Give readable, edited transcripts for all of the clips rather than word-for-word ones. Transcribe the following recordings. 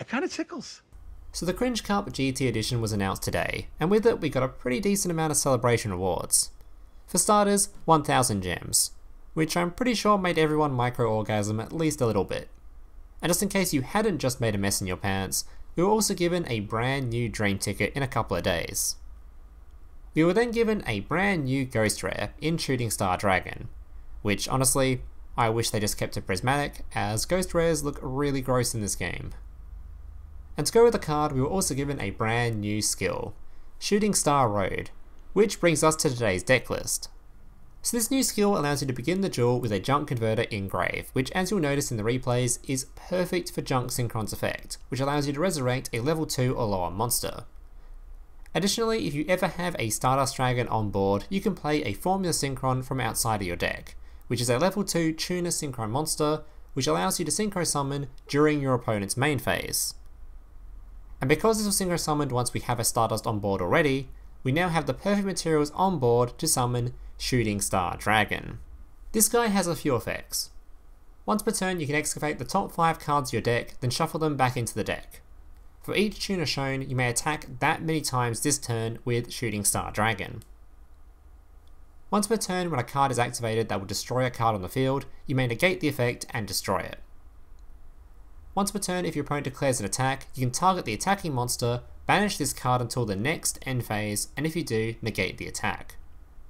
kind of tickles. So the Cringe Cup GT edition was announced today, and with it we got a pretty decent amount of celebration rewards. For starters, 1000 gems, which I'm pretty sure made everyone micro-orgasm at least a little bit. And just in case you hadn't just made a mess in your pants, we were also given a brand new Dream Ticket in a couple of days. We were then given a brand new Ghost Rare in Shooting Star Dragon, which honestly, I wish they just kept it prismatic, as Ghost Rares look really gross in this game. And to go with the card, we were also given a brand new skill, Shooting Star Road, which brings us to today's deck list. So this new skill allows you to begin the duel with a Junk Converter in Grave, which as you'll notice in the replays is perfect for Junk Synchron's effect, which allows you to resurrect a level 2 or lower monster. Additionally, if you ever have a Stardust Dragon on board, you can play a Formula Synchron from outside of your deck, which is a level 2 Tuner Synchron monster, which allows you to Synchro Summon during your opponent's main phase. And because this was Synchro Summoned once we have a Stardust on board already, we now have the perfect materials on board to summon Shooting Star Dragon. This guy has a few effects. Once per turn you can excavate the top 5 cards of your deck, then shuffle them back into the deck. For each tuner shown, you may attack that many times this turn with Shooting Star Dragon. Once per turn, when a card is activated that will destroy a card on the field, you may negate the effect and destroy it. Once per turn, if your opponent declares an attack, you can target the attacking monster, banish this card until the next end phase, and if you do, negate the attack.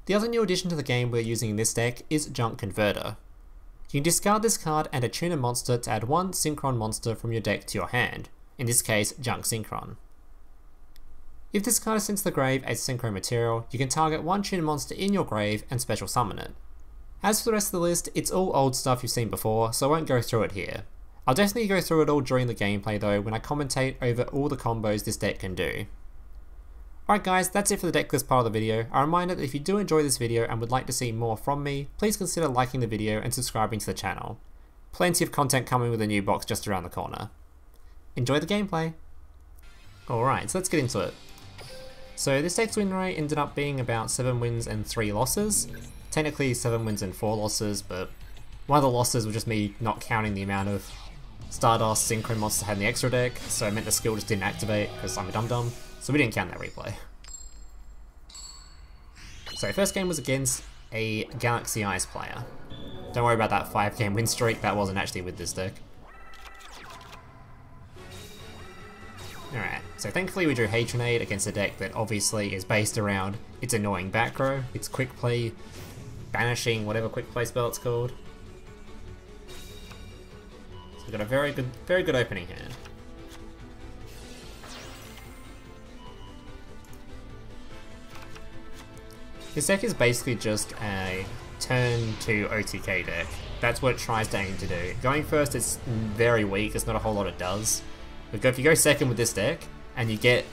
The other new addition to the game we're using in this deck is Junk Converter. You can discard this card and a tuner monster to add one Synchron monster from your deck to your hand, in this case Junk Synchron. If this card is sent to the grave as Synchro material, you can target one tuner monster in your grave and special summon it. As for the rest of the list, it's all old stuff you've seen before, so I won't go through it here. I'll definitely go through it all during the gameplay though when I commentate over all the combos this deck can do. Alright guys, that's it for the deck list part of the video. A reminder that if you do enjoy this video and would like to see more from me, please consider liking the video and subscribing to the channel. Plenty of content coming with a new box just around the corner. Enjoy the gameplay! Alright, so let's get into it. So this deck's win rate ended up being about 7 wins and 3 losses. Technically 7 wins and 4 losses, but one of the losses was just me not counting the amount of Stardust Synchro monsters I had in the extra deck, so it meant the skill just didn't activate because I'm a dum-dum, so we didn't count that replay. So first game was against a Galaxy Ice player. Don't worry about that 5-game win streak, that wasn't actually with this deck. Alright, so thankfully we drew Trunade against a deck that obviously is based around its annoying back row, its quick play, banishing, whatever quick play spell it's called. So we've got a very good opening hand. This deck is basically just a turn 2 OTK deck. That's what it tries to aim to do. Going first is very weak, there's not a whole lot it does. But if you go second with this deck, and you get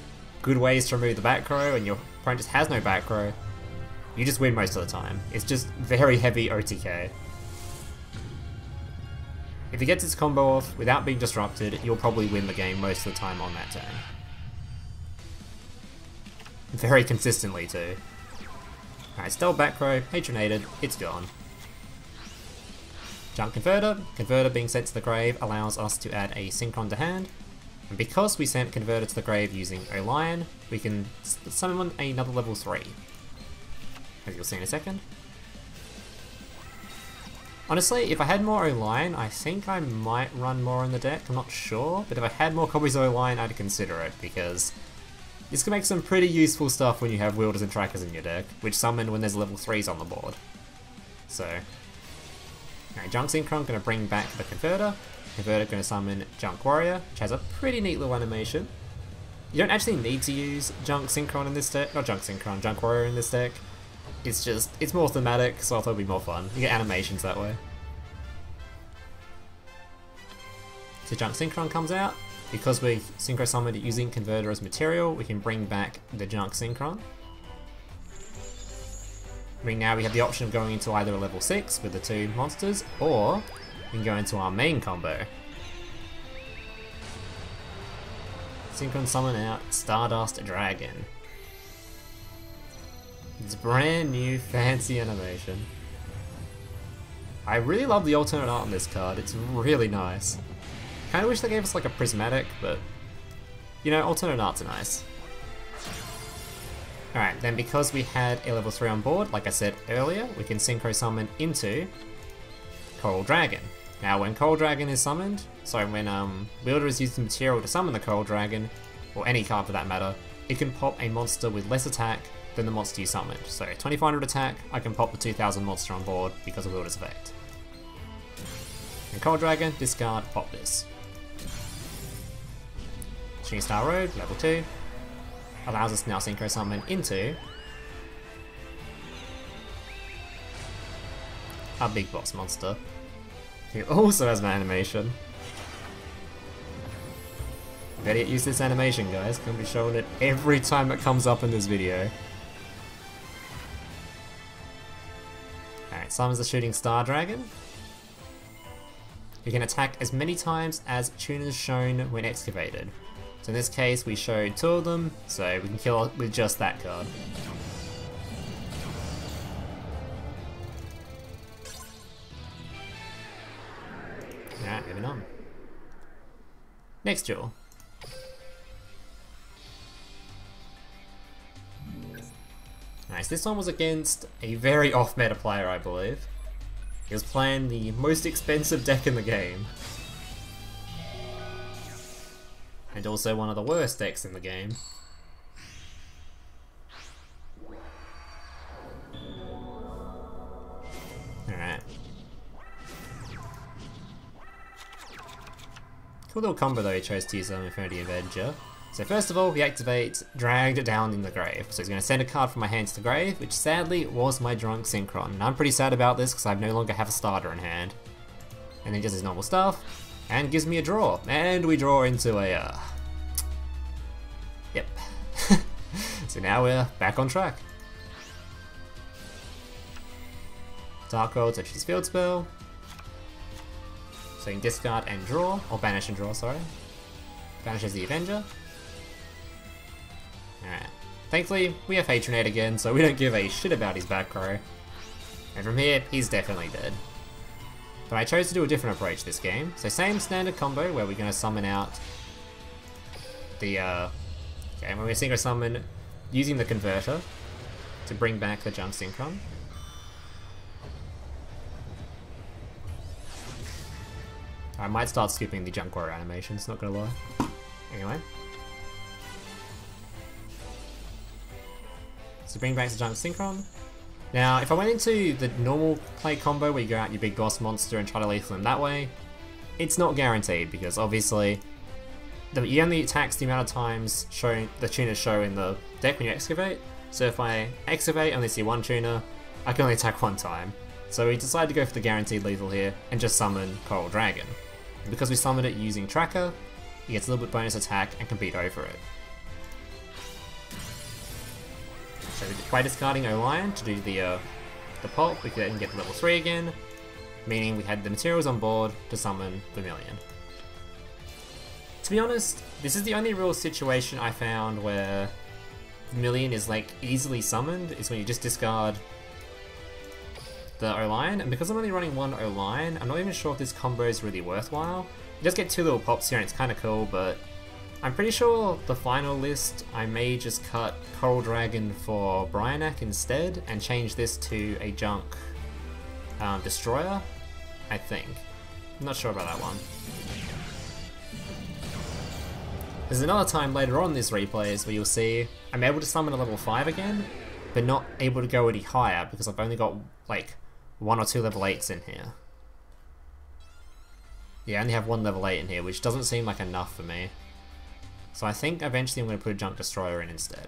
good ways to remove the back row, and your opponent just has no back row, you just win most of the time. It's just very heavy OTK. If it gets its combo off without being disrupted, you'll probably win the game most of the time on that turn. Very consistently too. Alright, still back row, Trunaded, it's gone. Junk Converter. Converter being sent to the grave allows us to add a Synchron to hand. And because we sent Converter to the grave using O-Lion, we can summon another level 3. As you'll see in a second. Honestly, if I had more O-Lion, I think I might run more in the deck, I'm not sure. But if I had more copies of O-Lion, I'd consider it, because this can make some pretty useful stuff when you have Wielders and Trackers in your deck, which summon when there's level 3s on the board. So, alright, Junk Synchron going to bring back the Converter. Converter going to summon Junk Warrior, which has a pretty neat little animation. You don't actually need to use Junk Synchron in this deck, not Junk Synchron, Junk Warrior in this deck. It's more thematic, so I thought it'd be more fun. You get animations that way. So Junk Synchron comes out. Because we Synchro Summoned using Converter as material, we can bring back the Junk Synchron. Now we have the option of going into either a level 6 with the 2 monsters, or we can go into our main combo. Synchron summon out Stardust Dragon. It's brand new fancy animation. I really love the alternate art on this card, it's really nice. Kinda wish they gave us like a prismatic, but You know, alternate arts are nice. Alright, then because we had a level 3 on board, like I said earlier, we can Synchro Summon into Coral Dragon. Now when Coral Dragon is summoned, when Wheeleder is using material to summon the Coral Dragon, or any card for that matter, it can pop a monster with less attack than the monster you summoned. So 2500 attack, I can pop the 2000 monster on board because of Wheeleder's effect. And Coral Dragon, discard, pop this. Shooting Star Road, level 2. Allows us to now Synchro Summon into our big boss monster, who also has an animation. Better use this animation, guys. Gonna be showing it every time it comes up in this video. Alright, summons the Shooting Star Dragon. You can attack as many times as tuners shown when excavated. So in this case, we showed 2 of them, so we can kill it with just that card. Alright, moving on. Next duel. Nice, this one was against a very off-meta player, I believe. He was playing the most expensive deck in the game. And also one of the worst decks in the game. Alright. Cool little combo though he chose to use on Infinity Avenger. So first of all, we activate Dragged Down in the Grave. So he's going to send a card from my hand to the grave, which sadly was my Drunk Synchron. And I'm pretty sad about this because I no longer have a starter in hand. And then he does his normal stuff, and gives me a draw. And we draw into a, Yep. So now we're back on track. Dark World touches Field Spell. So you can discard and draw, or banish and draw, sorry. Banishes the Avenger. Alright. Thankfully, we have Trunade again, so we don't give a shit about his back row. And from here, he's definitely dead. But I chose to do a different approach this game. So same standard combo where we're going to summon out the, okay, when we Synchro Summon using the Converter to bring back the Junk Synchron. I might start skipping the Junk Warrior animations, not gonna lie. Anyway. So bring back the Junk Synchron. Now, if I went into the normal play combo where you go out your big boss monster and try to lethal him that way, it's not guaranteed because obviously he only attacks the amount of times the tuners show in the deck when you excavate. So if I excavate and only see 1 tuner, I can only attack 1 time. So we decided to go for the guaranteed lethal here and just summon Coral Dragon. And because we summoned it using Tracker, he gets a little bit bonus attack and can beat over it. So by discarding Orion to do the pulp, we could then get to level 3 again, meaning we had the materials on board to summon Vermilion. To be honest, this is the only real situation I found where Vermilion is like easily summoned, is when you just discard the O-Line, and because I'm only running 1 O-Line, I'm not even sure if this combo is really worthwhile. You just get 2 little pops here and it's kind of cool, but I'm pretty sure the final list I may just cut Coral Dragon for Brionac instead and change this to a Junk Destroyer, I think. I'm not sure about that one. There's another time later on in this replays where you'll see I'm able to summon a level 5 again, but not able to go any higher because I've only got like 1 or 2 level 8s in here. Yeah, I only have 1 level 8 in here, which doesn't seem like enough for me. So I think eventually I'm going to put a Junk Destroyer in instead.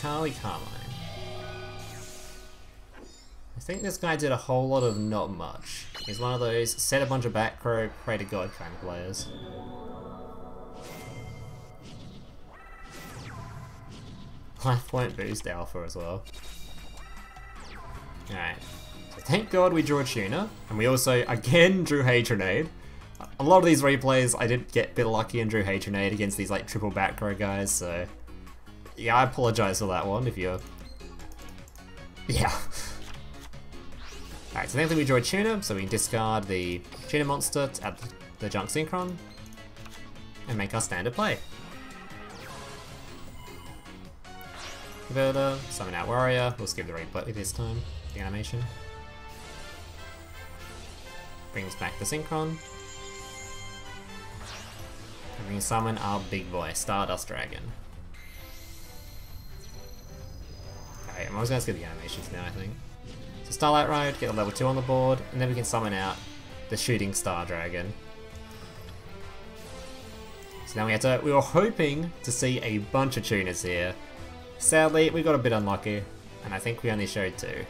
Carly Carmine. I think this guy did a whole lot of not much. He's one of those set a bunch of back row, pray to God kind of players. Life point boost alpha as well. Alright. So thank God we drew a tuner, and we also again drew Trunade. A lot of these replays I did get a bit lucky and drew Trunade against these like triple back row guys, so Yeah, I apologize for that one if you're... Yeah. Alright, so thankfully we draw a tuner, so we can discard the tuner monster to add the junk Synchron and make our standard play. Wheeleder, summon out warrior, we'll skip the replay this time, the animation. Brings back the Synchron. And we can summon our big boy, Stardust Dragon. Okay, I'm always gonna skip the animations now, I think. So Starlight Ride, get a level 2 on the board, and then we can summon out the Shooting Star Dragon. So now we were hoping to see a bunch of tuners here. Sadly, we got a bit unlucky, and I think we only showed 2.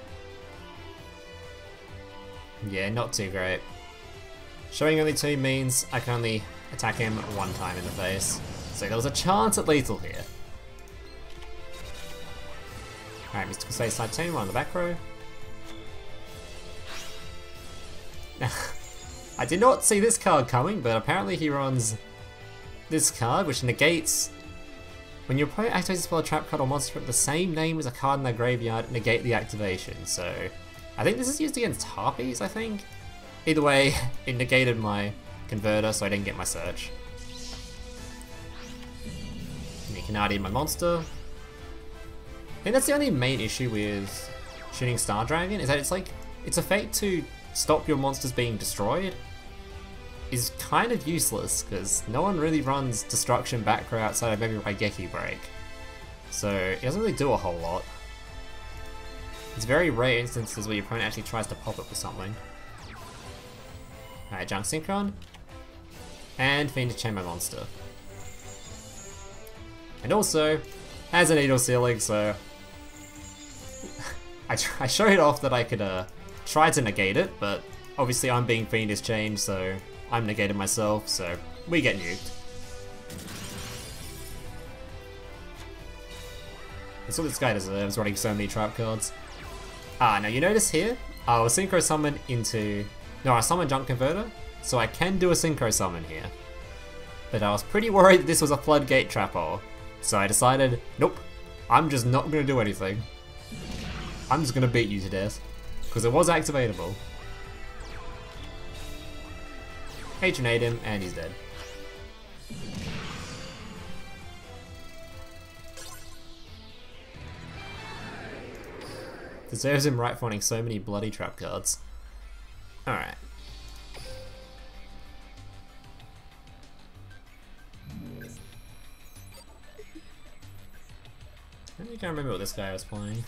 Yeah, not too great. Showing only 2 means I can only attack him 1 time in the face. So there was a chance at lethal here. Alright, Mystical Space Side 2, on the back row. I did not see this card coming, but apparently he runs this card, which negates... When your opponent activates a spell, a trap card or monster with the same name as a card in their graveyard, negate the activation. So, I think this is used against Harpies, I think? Either way, it negated my converter, so I didn't get my search. And you can add in my monster. I think that's the only main issue with Shooting Star Dragon, is that it's like, its effect to stop your monsters being destroyed is kind of useless, because no one really runs Destruction back row outside of maybe Raigeki Break. So it doesn't really do a whole lot. It's very rare instances where your opponent actually tries to pop it with something. Alright, junk Synchron. And Fiendish Chamber Monster. And also, has a Needle Ceiling, so... I showed off that I could try to negate it, but obviously I'm being Fiendish Chained, so I'm negated myself, so we get nuked. That's what this guy deserves, running so many trap cards. Ah, now you notice here, I will Synchro Summon into... No, I summon Junk Converter, so I can do a Synchro Summon here. But I was pretty worried that this was a Floodgate trap hole, so I decided, nope, I'm just not going to do anything. I'm just going to beat you to death, because it was activatable. Trunade him, and he's dead. Deserves him right for wanting so many bloody trap cards. Alright. I can't remember what this guy was playing.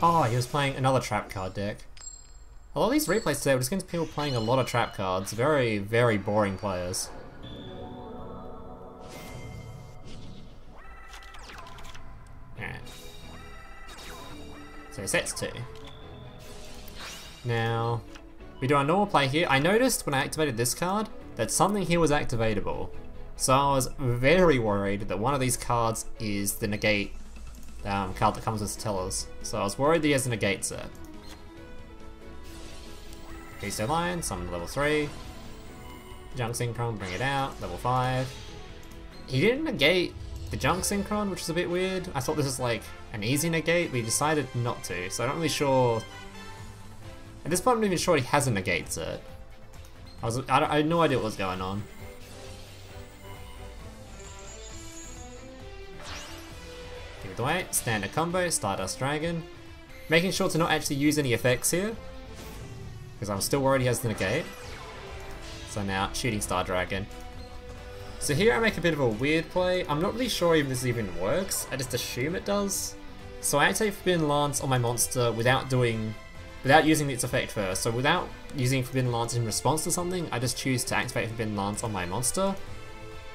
Oh, he was playing another trap card deck. A lot of these replays today, we're just getting to people playing a lot of trap cards. Very, very boring players. Alright. So he sets 2. Now, we do our normal play here. I noticed when I activated this card that something here was activatable. So I was very worried that one of these cards is the negate card that comes with Stellars. So I was worried that he has a negate set. Keystone Lion, summon level 3. Junk Synchron, bring it out, level 5. He didn't negate the Junk Synchron, which is a bit weird. I thought this was like an easy negate, but he decided not to, so I'm not really sure. At this point I'm not even sure he has a negate set. I had no idea what was going on. Give it away, standard combo, Stardust Dragon. Making sure to not actually use any effects here, because I'm still worried he has the negate. So now, Shooting Star Dragon. So here I make a bit of a weird play. I'm not really sure if this even works. I just assume it does. So I activate Forbidden Lance on my monster without using its effect first. So without using Forbidden Lance in response to something, I just choose to activate Forbidden Lance on my monster.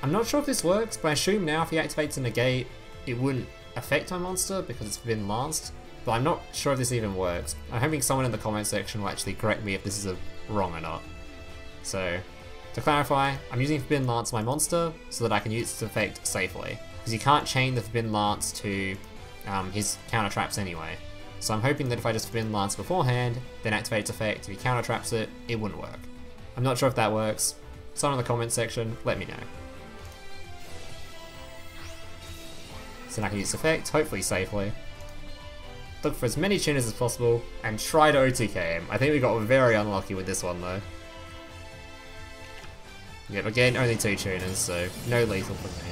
I'm not sure if this works, but I assume now if he activates a negate, it wouldn't affect my monster because it's Forbidden Lanced. But I'm not sure if this even works. I'm hoping someone in the comment section will actually correct me if this is wrong or not. So, to clarify, I'm using Forbidden Lance on my monster so that I can use its effect safely. Because you can't chain the Forbidden Lance to his counter traps anyway. So I'm hoping that if I just Forbidden Lance beforehand, then activate its effect, if he counter traps it, it wouldn't work. I'm not sure if that works. Someone in the comment section, let me know. So now I can use effect, hopefully safely. Look for as many tuners as possible, and try to OTK him. I think we got very unlucky with this one though. Yep, again, only 2 tuners, so no lethal for me.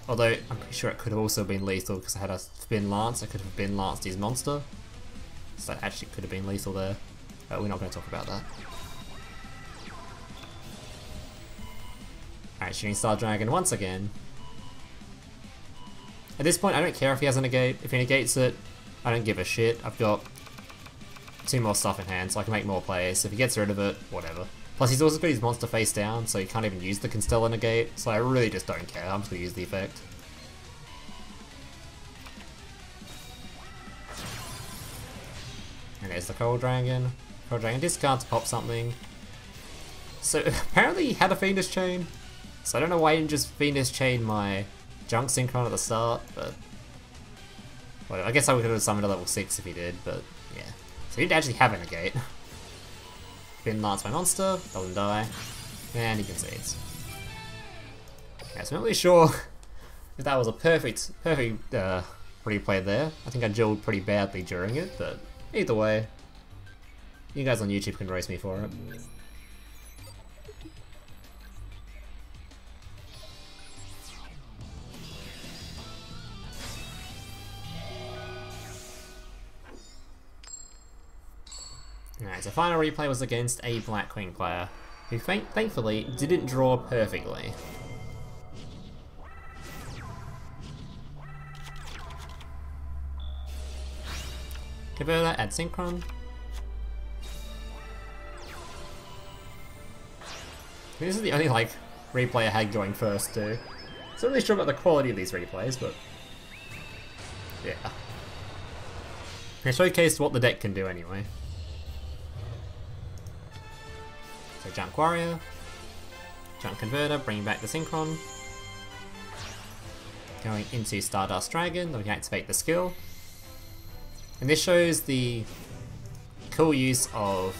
Although, I'm pretty sure it could have also been lethal because I had a Spin Lance, I could have been lanced his monster. So that actually could have been lethal there, but we're not going to talk about that. Alright, shooting Star Dragon once again. At this point, I don't care if he has a negate. If he negates it, I don't give a shit. I've got 2 more stuff in hand, so I can make more plays. If he gets rid of it, whatever. Plus, he's also got his monster face down, so he can't even use the Constellar negate, so I really just don't care. I'm just going to use the effect. And there's the Cold Dragon. Cold Dragon discard to pop something. So, apparently he had a Fiendish Chain, so I don't know why he didn't just Fiendish Chain my Junk Synchron at the start, but well, I guess I would have summoned a level 6 if he did, but yeah. So he didn't actually have a negate. Spin Lance my monster, doesn't die, and he concedes. Yeah, so I'm not really sure if that was a perfect replay there. I think I dueled pretty badly during it, but either way, you guys on YouTube can roast me for it. Alright, so final replay was against a Black Queen player, who thankfully didn't draw perfectly. Converter, add Synchron. This is the only like replay I had going first too. So I'm not really sure about the quality of these replays, but yeah. I showcased what the deck can do anyway. So Junk Warrior, Junk Converter, bringing back the Synchron. Going into Stardust Dragon, then we can activate the skill. And this shows the cool use of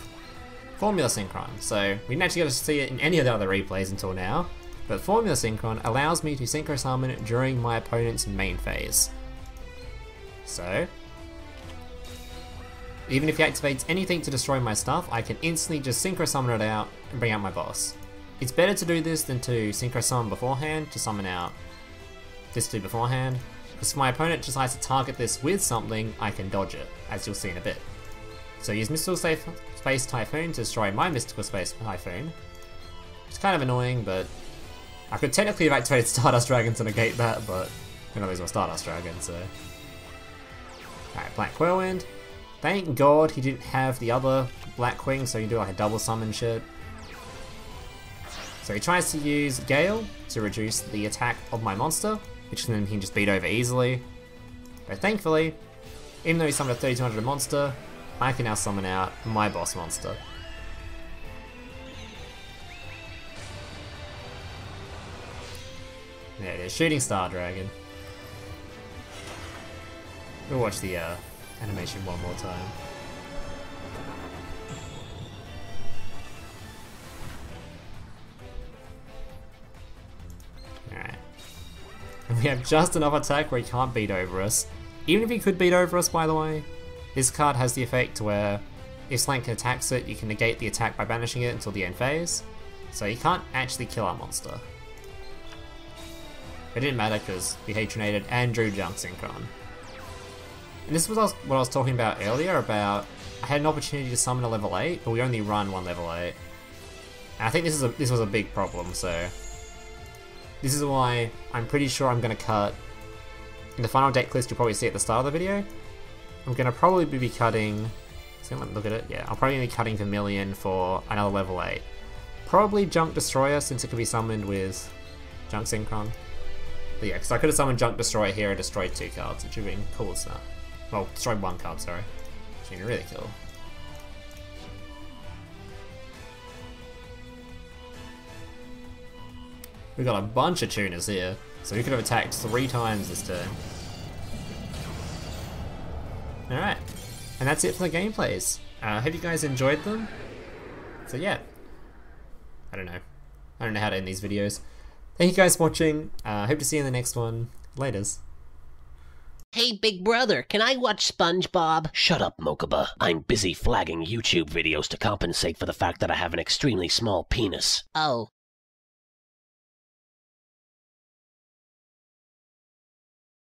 Formula Synchron. So we didn't actually get to see it in any of the other replays until now, but Formula Synchron allows me to Synchro Summon during my opponent's main phase. So even if he activates anything to destroy my stuff, I can instantly just Synchro Summon it out and bring out my boss. It's better to do this than to Synchro Summon beforehand, to summon out this two beforehand, because if my opponent decides to target this with something, I can dodge it, as you'll see in a bit. So use Mystical Space Typhoon to destroy my Mystical Space Typhoon. It's kind of annoying, but I could technically have activated Stardust Dragon to negate that, but I'm gonna lose my Stardust Dragon, so... Alright, Black Whirlwind. Thank God he didn't have the other Black Wing, so you do like a double summon shit. So he tries to use Gale to reduce the attack of my monster, which then he can just beat over easily. But thankfully, even though he summoned a 3200 monster, I can now summon out my boss monster. There it is, Shooting Star Dragon. We'll watch the animation one more time. Alright. And we have just enough attack where he can't beat over us. Even if he could beat over us, by the way, this card has the effect where if Slank attacks it, you can negate the attack by banishing it until the end phase. So he can't actually kill our monster. It didn't matter because we Trunade and drew Junk Synchron. And this was what I was talking about earlier about I had an opportunity to summon a level 8, but we only run one level 8. And I think this was a big problem, so this is why I'm pretty sure I'm going to cut, in the final deck list you'll probably see at the start of the video, I'm going to probably be cutting, so let me look at it, yeah, I'll probably be cutting Vermilion for another level 8. Probably Junk Destroyer since it can be summoned with Junk Synchron. But yeah, because I could have summoned Junk Destroyer here and destroyed 2 cards, which would have been cool as that. Well, destroyed 1 card, sorry. Which would have been really cool. We've got a bunch of tuners here, so we could have attacked 3 times this turn. Alright, and that's it for the gameplays. I hope you guys enjoyed them. So yeah, I don't know how to end these videos. Thank you guys for watching. Hope to see you in the next one. Laters. Hey, big brother, can I watch SpongeBob? Shut up, Mokuba. I'm busy flagging YouTube videos to compensate for the fact that I have an extremely small penis. Oh.